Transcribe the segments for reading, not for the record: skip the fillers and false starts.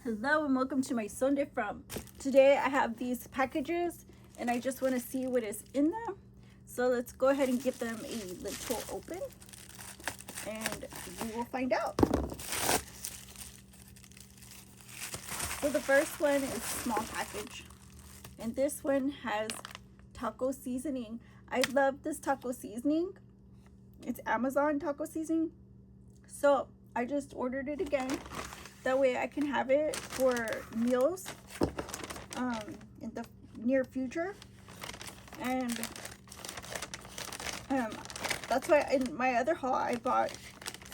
Hello and welcome to my Sunday from. Today I have these packages and I just want to see what is in them. So let's go ahead and give them a little open and we will find out. So the first one is small package and this one has taco seasoning. I love this taco seasoning. It's Amazon taco seasoning. So I just ordered it again. That way I can have it for meals in the near future. And that's why in my other haul I bought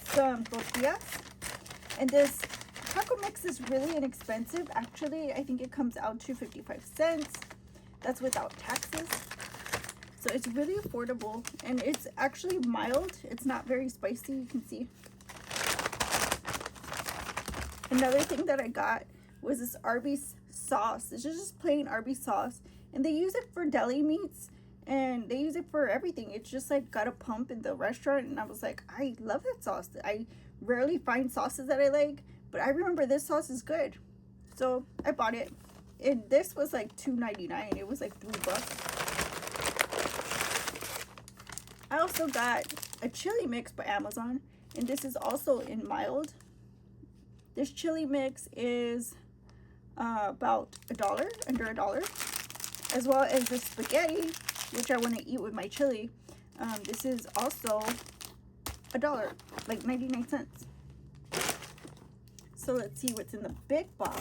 some tortillas. And this taco mix is really inexpensive. Actually, I think it comes out to 55 cents. That's without taxes. So it's really affordable and it's actually mild. It's not very spicy, you can see. Another thing that I got was this Arby's sauce. It's just plain Arby's sauce. And they use it for deli meats. And they use it for everything. It's just like got a pump in the restaurant. And I was like, I love that sauce. I rarely find sauces that I like. But I remember this sauce is good. So I bought it. And this was like $2.99. It was like $3. I also got a chili mix by Amazon. And this is also in mild. This chili mix is about $1, under $1, as well as the spaghetti, which I want to eat with my chili. This is also $1, like 99 cents. So let's see what's in the big box.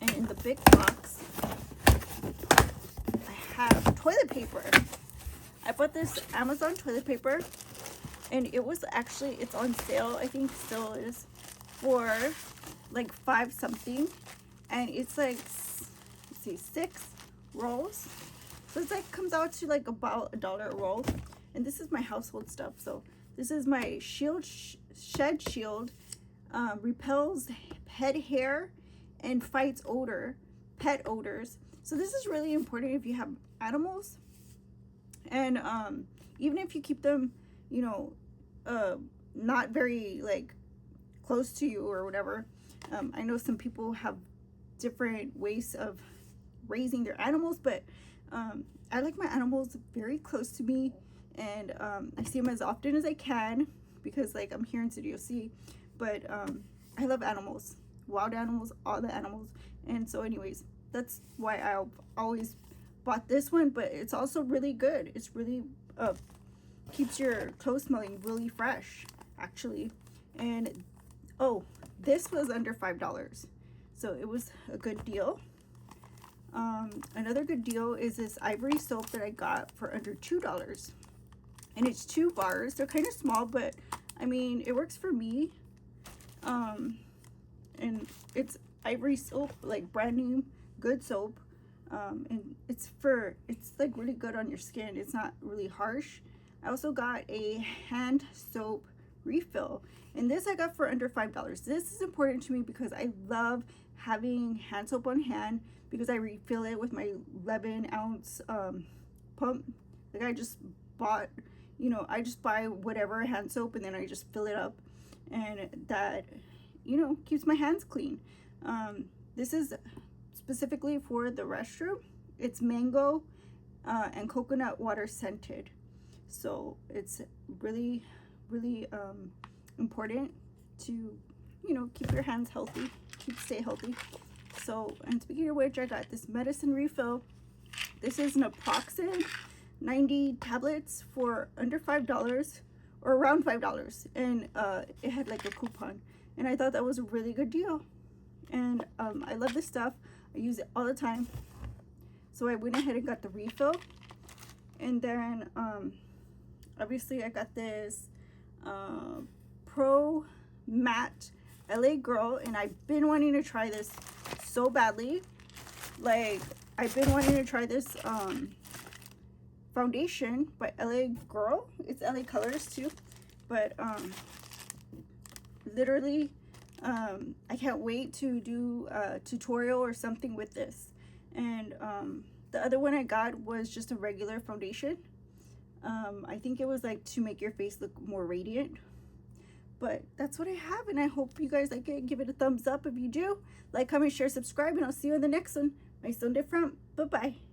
And in the big box, I have toilet paper. I bought this Amazon toilet paper, and it was actually, it's on sale, I think still is, for like $5 something, and it's like, let's see, 6 rolls. So it's like comes out to like about $1 a roll. And this is my household stuff. So this is my shield, shed shield, repels head hair and fights pet odors. So this is really important if you have animals, and even if you keep them, you know, not very like close to you or whatever. I know some people have different ways of raising their animals, but I like my animals very close to me, and I see them as often as I can because like I'm here in Studio C. But I love animals, wild animals, all the animals. And so anyways, that's why I always bought this one. But it's also really good. It's really keeps your clothes smelling really fresh actually. And oh, this was under $5, so it was a good deal. Another good deal is this ivory soap that I got for under $2, and it's 2 bars. They're kind of small, but I mean it works for me. And it's ivory soap, like brand new good soap, and it's like really good on your skin. It's not really harsh. I also got a hand soap refill, and this I got for under $5. This is important to me because I love having hand soap on hand, because I refill it with my 11-ounce pump. Like I just bought, you know, I just buy whatever hand soap and then I just fill it up, and that, you know, keeps my hands clean. This is specifically for the restroom. It's mango and coconut water scented, so it's really important to, you know, keep your hands healthy, stay healthy. So, and speaking of which, I got this medicine refill. This is naproxen 90 tablets for under $5, or around $5, and it had like a coupon, and I thought that was a really good deal. And I love this stuff. I use it all the time, so I went ahead and got the refill. And then obviously I got this Pro Matte LA Girl, and I've been wanting to try this so badly. Like, I've been wanting to try this foundation by LA Girl. It's LA Colors too, but literally I can't wait to do a tutorial or something with this. And the other one I got was just a regular foundation. I think it was like to make your face look more radiant, But that's what I have, and I hope you guys like it. Give it a thumbs up if you do. Like, comment, share, subscribe, and I'll see you in the next one. My Sunday front. Bye-bye.